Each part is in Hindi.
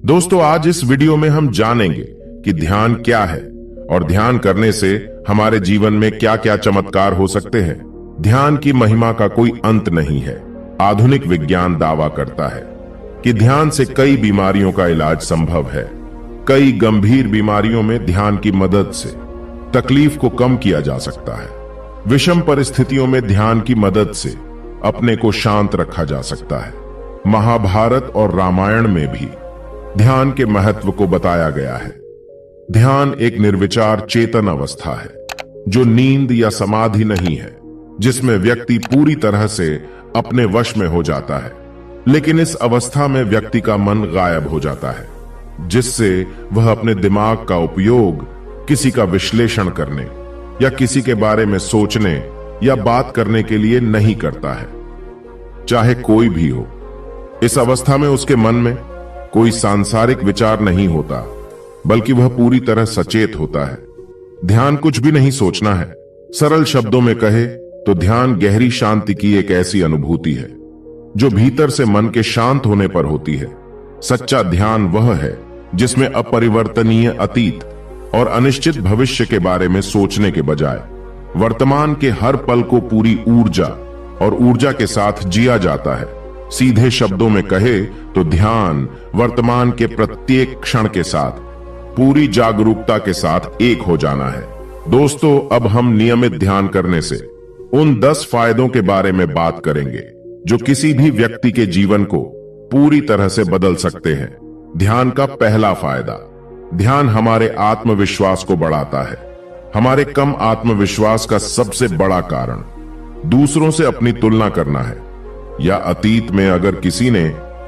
दोस्तों, आज इस वीडियो में हम जानेंगे कि ध्यान क्या है और ध्यान करने से हमारे जीवन में क्या क्या चमत्कार हो सकते हैं। ध्यान की महिमा का कोई अंत नहीं है। आधुनिक विज्ञान दावा करता है कि ध्यान से कई बीमारियों का इलाज संभव है। कई गंभीर बीमारियों में ध्यान की मदद से तकलीफ को कम किया जा सकता है। विषम परिस्थितियों में ध्यान की मदद से अपने को शांत रखा जा सकता है। महाभारत और रामायण में भी ध्यान के महत्व को बताया गया है। ध्यान एक निर्विचार चेतन अवस्था है जो नींद या समाधि नहीं है, जिसमें व्यक्ति पूरी तरह से अपने वश में हो जाता है। लेकिन इस अवस्था में व्यक्ति का मन गायब हो जाता है, जिससे वह अपने दिमाग का उपयोग किसी का विश्लेषण करने या किसी के बारे में सोचने या बात करने के लिए नहीं करता है, चाहे कोई भी हो। इस अवस्था में उसके मन में कोई सांसारिक विचार नहीं होता, बल्कि वह पूरी तरह सचेत होता है। ध्यान कुछ भी नहीं सोचना है। सरल शब्दों में कहे तो ध्यान गहरी शांति की एक ऐसी अनुभूति है जो भीतर से मन के शांत होने पर होती है। सच्चा ध्यान वह है जिसमें अपरिवर्तनीय अतीत और अनिश्चित भविष्य के बारे में सोचने के बजाय वर्तमान के हर पल को पूरी ऊर्जा और ऊर्जा के साथ जिया जाता है। सीधे शब्दों में कहे तो ध्यान वर्तमान के प्रत्येक क्षण के साथ पूरी जागरूकता के साथ एक हो जाना है। दोस्तों, अब हम नियमित ध्यान करने से उन 10 फायदों के बारे में बात करेंगे जो किसी भी व्यक्ति के जीवन को पूरी तरह से बदल सकते हैं। ध्यान का पहला फायदा, ध्यान हमारे आत्मविश्वास को बढ़ाता है। हमारे कम आत्मविश्वास का सबसे बड़ा कारण दूसरों से अपनी तुलना करना है, या अतीत में अगर किसी ने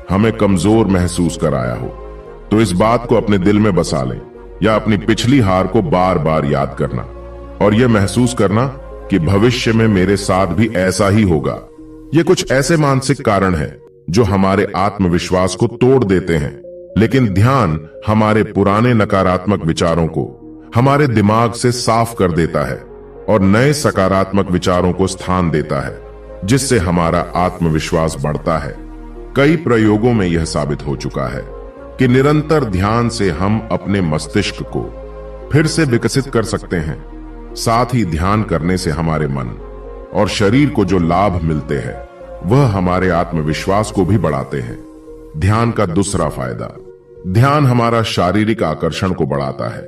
हमें कमजोर महसूस कराया हो तो इस बात को अपने दिल में बसा लें, या अपनी पिछली हार को बार बार याद करना और यह महसूस करना कि भविष्य में मेरे साथ भी ऐसा ही होगा। ये कुछ ऐसे मानसिक कारण हैं जो हमारे आत्मविश्वास को तोड़ देते हैं। लेकिन ध्यान हमारे पुराने नकारात्मक विचारों को हमारे दिमाग से साफ कर देता है और नए सकारात्मक विचारों को स्थान देता है, जिससे हमारा आत्मविश्वास बढ़ता है। कई प्रयोगों में यह साबित हो चुका है कि निरंतर ध्यान से हम अपने मस्तिष्क को फिर से विकसित कर सकते हैं। साथ ही ध्यान करने से हमारे मन और शरीर को जो लाभ मिलते हैं वह हमारे आत्मविश्वास को भी बढ़ाते हैं। ध्यान का दूसरा फायदा, ध्यान हमारा शारीरिक आकर्षण को बढ़ाता है।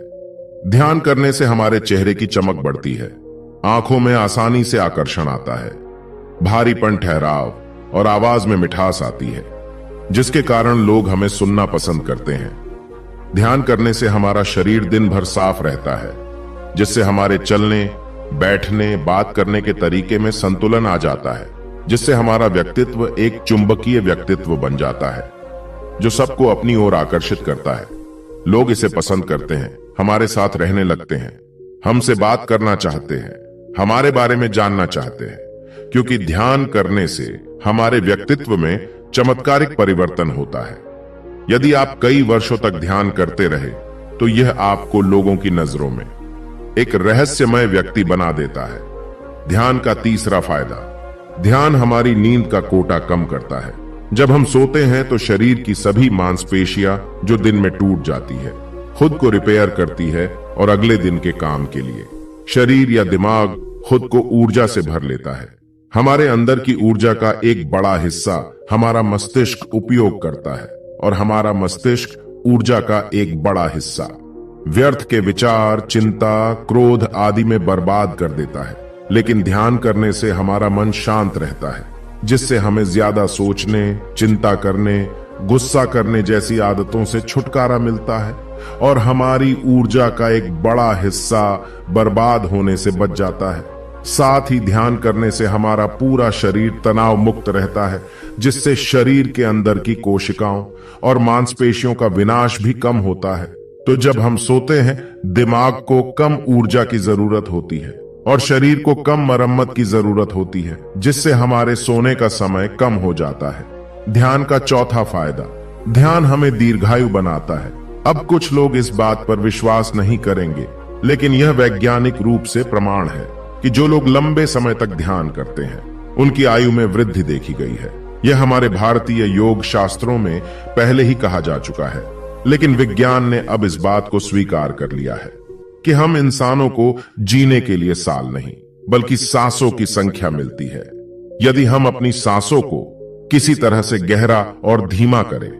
ध्यान करने से हमारे चेहरे की चमक बढ़ती है, आंखों में आसानी से आकर्षण आता है, भारीपन, ठहराव और आवाज में मिठास आती है, जिसके कारण लोग हमें सुनना पसंद करते हैं। ध्यान करने से हमारा शरीर दिन भर साफ रहता है, जिससे हमारे चलने, बैठने, बात करने के तरीके में संतुलन आ जाता है, जिससे हमारा व्यक्तित्व एक चुंबकीय व्यक्तित्व बन जाता है जो सबको अपनी ओर आकर्षित करता है। लोग इसे पसंद करते हैं, हमारे साथ रहने लगते हैं, हमसे बात करना चाहते हैं, हमारे बारे में जानना चाहते हैं, क्योंकि ध्यान करने से हमारे व्यक्तित्व में चमत्कारिक परिवर्तन होता है। यदि आप कई वर्षों तक ध्यान करते रहे तो यह आपको लोगों की नजरों में एक रहस्यमय व्यक्ति बना देता है। ध्यान का तीसरा फायदा, ध्यान हमारी नींद का कोटा कम करता है। जब हम सोते हैं तो शरीर की सभी मांसपेशियां जो दिन में टूट जाती है खुद को रिपेयर करती है और अगले दिन के काम के लिए शरीर या दिमाग खुद को ऊर्जा से भर लेता है। हमारे अंदर की ऊर्जा का एक बड़ा हिस्सा हमारा मस्तिष्क उपयोग करता है और हमारा मस्तिष्क ऊर्जा का एक बड़ा हिस्सा व्यर्थ के विचार, चिंता, क्रोध आदि में बर्बाद कर देता है। लेकिन ध्यान करने से हमारा मन शांत रहता है, जिससे हमें ज्यादा सोचने, चिंता करने, गुस्सा करने जैसी आदतों से छुटकारा मिलता है और हमारी ऊर्जा का एक बड़ा हिस्सा बर्बाद होने से बच जाता है। साथ ही ध्यान करने से हमारा पूरा शरीर तनाव मुक्त रहता है, जिससे शरीर के अंदर की कोशिकाओं और मांसपेशियों का विनाश भी कम होता है। तो जब हम सोते हैं, दिमाग को कम ऊर्जा की जरूरत होती है और शरीर को कम मरम्मत की जरूरत होती है, जिससे हमारे सोने का समय कम हो जाता है। ध्यान का चौथा फायदा, ध्यान हमें दीर्घायु बनाता है। अब कुछ लोग इस बात पर विश्वास नहीं करेंगे, लेकिन यह वैज्ञानिक रूप से प्रमाण है कि जो लोग लंबे समय तक ध्यान करते हैं उनकी आयु में वृद्धि देखी गई है। यह हमारे भारतीय योग शास्त्रों में पहले ही कहा जा चुका है। लेकिन विज्ञान ने अब इस बात को स्वीकार कर लिया है कि हम इंसानों को जीने के लिए साल नहीं बल्कि सांसों की संख्या मिलती है। यदि हम अपनी सांसों को किसी तरह से गहरा और धीमा करें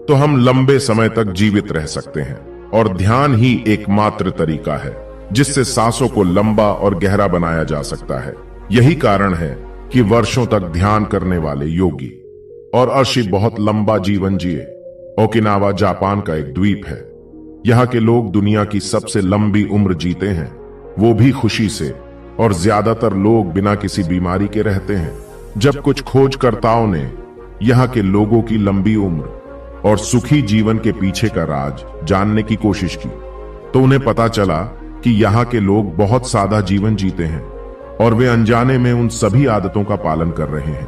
तो हम लंबे समय तक जीवित रह सकते हैं, और ध्यान ही एकमात्र तरीका है जिससे सांसों को लंबा और गहरा बनाया जा सकता है। यही कारण है कि वर्षों तक ध्यान करने वाले योगी और ऋषि बहुत लंबा जीवन जिए। ओकिनावा जापान का एक द्वीप है। यहाँ के लोग दुनिया की सबसे लंबी उम्र जीते हैं, वो भी खुशी से, और ज्यादातर लोग बिना किसी बीमारी के रहते हैं। जब कुछ खोजकर्ताओं ने यहाँ के लोगों की लंबी उम्र और सुखी जीवन के पीछे का राज जानने की कोशिश की तो उन्हें पता चला कि यहाँ के लोग बहुत सादा जीवन जीते हैं और वे अनजाने में उन सभी आदतों का पालन कर रहे हैं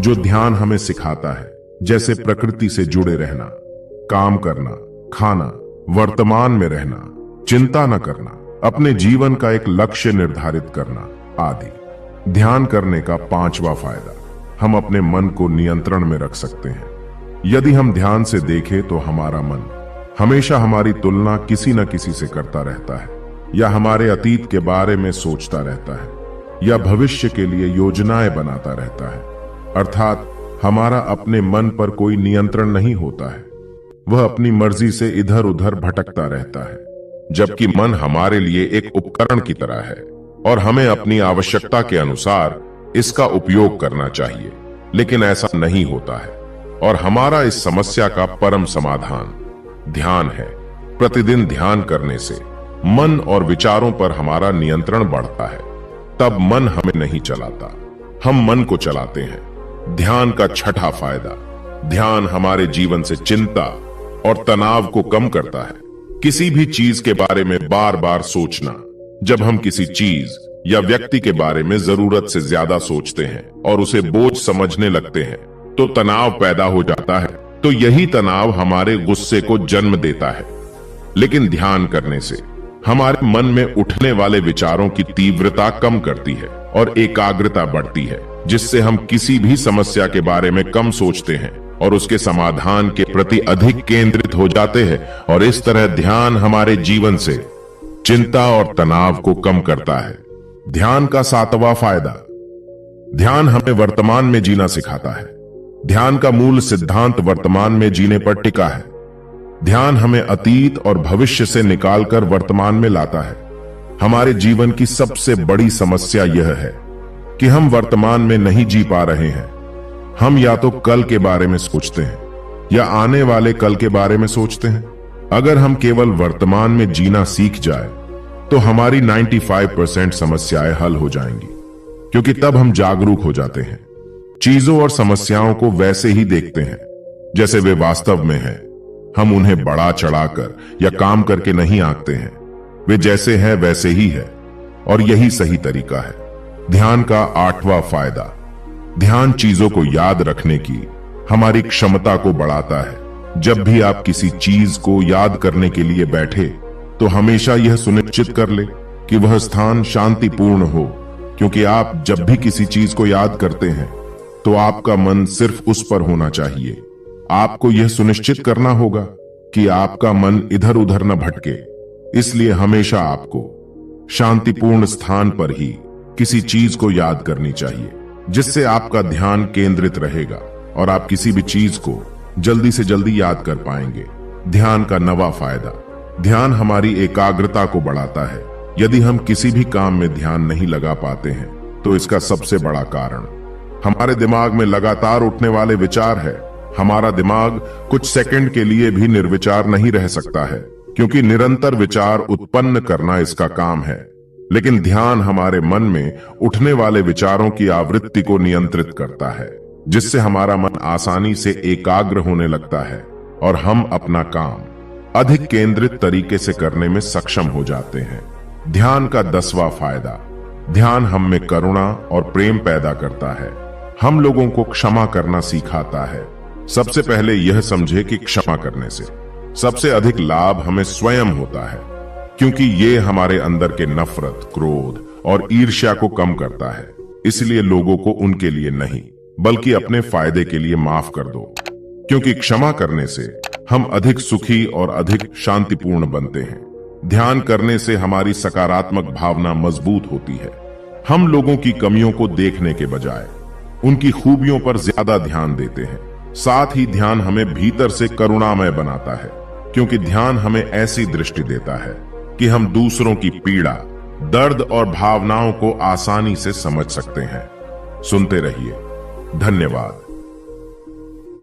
जो ध्यान हमें सिखाता है, जैसे प्रकृति से जुड़े रहना, काम करना, खाना, वर्तमान में रहना, चिंता न करना, अपने जीवन का एक लक्ष्य निर्धारित करना आदि। ध्यान करने का 5वां फायदा, हम अपने मन को नियंत्रण में रख सकते हैं। यदि हम ध्यान से देखें तो हमारा मन हमेशा हमारी तुलना किसी न किसी से करता रहता है, या हमारे अतीत के बारे में सोचता रहता है, या भविष्य के लिए योजनाएं बनाता रहता है। अर्थात हमारा अपने मन पर कोई नियंत्रण नहीं होता है, वह अपनी मर्जी से इधर उधर भटकता रहता है। जबकि मन हमारे लिए एक उपकरण की तरह है और हमें अपनी आवश्यकता के अनुसार इसका उपयोग करना चाहिए, लेकिन ऐसा नहीं होता है। और हमारा इस समस्या का परम समाधान ध्यान है। प्रतिदिन ध्यान करने से मन और विचारों पर हमारा नियंत्रण बढ़ता है। तब मन हमें नहीं चलाता, हम मन को चलाते हैं। ध्यान का 6ठा फायदा, ध्यान हमारे जीवन से चिंता और तनाव को कम करता है। किसी भी चीज के बारे में बार बार सोचना, जब हम किसी चीज या व्यक्ति के बारे में जरूरत से ज्यादा सोचते हैं और उसे बोझ समझने लगते हैं तो तनाव पैदा हो जाता है। तो यही तनाव हमारे गुस्से को जन्म देता है। लेकिन ध्यान करने से हमारे मन में उठने वाले विचारों की तीव्रता कम करती है और एकाग्रता बढ़ती है, जिससे हम किसी भी समस्या के बारे में कम सोचते हैं और उसके समाधान के प्रति अधिक केंद्रित हो जाते हैं। और इस तरह ध्यान हमारे जीवन से चिंता और तनाव को कम करता है। ध्यान का 7वां फायदा, ध्यान हमें वर्तमान में जीना सिखाता है। ध्यान का मूल सिद्धांत वर्तमान में जीने पर टिका है। ध्यान हमें अतीत और भविष्य से निकालकर वर्तमान में लाता है। हमारे जीवन की सबसे बड़ी समस्या यह है कि हम वर्तमान में नहीं जी पा रहे हैं। हम या तो कल के बारे में सोचते हैं या आने वाले कल के बारे में सोचते हैं। अगर हम केवल वर्तमान में जीना सीख जाए तो हमारी 95% समस्याएं हल हो जाएंगी, क्योंकि तब हम जागरूक हो जाते हैं। चीजों और समस्याओं को वैसे ही देखते हैं जैसे वे वास्तव में हैं। हम उन्हें बढ़ा चढ़ाकर या काम करके नहीं आंकते हैं। वे जैसे हैं वैसे ही है, और यही सही तरीका है। ध्यान का 8वां फायदा, ध्यान चीजों को याद रखने की हमारी क्षमता को बढ़ाता है। जब भी आप किसी चीज को याद करने के लिए बैठे तो हमेशा यह सुनिश्चित कर ले कि वह स्थान शांतिपूर्ण हो, क्योंकि आप जब भी किसी चीज को याद करते हैं तो आपका मन सिर्फ उस पर होना चाहिए। आपको यह सुनिश्चित करना होगा कि आपका मन इधर उधर न भटके। इसलिए हमेशा आपको शांतिपूर्ण स्थान पर ही किसी चीज को याद करनी चाहिए, जिससे आपका ध्यान केंद्रित रहेगा और आप किसी भी चीज को जल्दी से जल्दी याद कर पाएंगे। ध्यान का 9वां फायदा, ध्यान हमारी एकाग्रता को बढ़ाता है। यदि हम किसी भी काम में ध्यान नहीं लगा पाते हैं तो इसका सबसे बड़ा कारण हमारे दिमाग में लगातार उठने वाले विचार है। हमारा दिमाग कुछ सेकंड के लिए भी निर्विचार नहीं रह सकता है, क्योंकि निरंतर विचार उत्पन्न करना इसका काम है। लेकिन ध्यान हमारे मन में उठने वाले विचारों की आवृत्ति को नियंत्रित करता है, जिससे हमारा मन आसानी से एकाग्र होने लगता है और हम अपना काम अधिक केंद्रित तरीके से करने में सक्षम हो जाते हैं। ध्यान का 10वां फायदा, ध्यान हम में करुणा और प्रेम पैदा करता है। हम लोगों को क्षमा करना सिखाता है। सबसे पहले यह समझे कि क्षमा करने से सबसे अधिक लाभ हमें स्वयं होता है, क्योंकि ये हमारे अंदर के नफरत, क्रोध और ईर्ष्या को कम करता है। इसलिए लोगों को उनके लिए नहीं बल्कि अपने फायदे के लिए माफ कर दो, क्योंकि क्षमा करने से हम अधिक सुखी और अधिक शांतिपूर्ण बनते हैं। ध्यान करने से हमारी सकारात्मक भावना मजबूत होती है। हम लोगों की कमियों को देखने के बजाय उनकी खूबियों पर ज्यादा ध्यान देते हैं। साथ ही ध्यान हमें भीतर से करुणामय बनाता है, क्योंकि ध्यान हमें ऐसी दृष्टि देता है कि हम दूसरों की पीड़ा, दर्द और भावनाओं को आसानी से समझ सकते हैं। सुनते रहिए। धन्यवाद।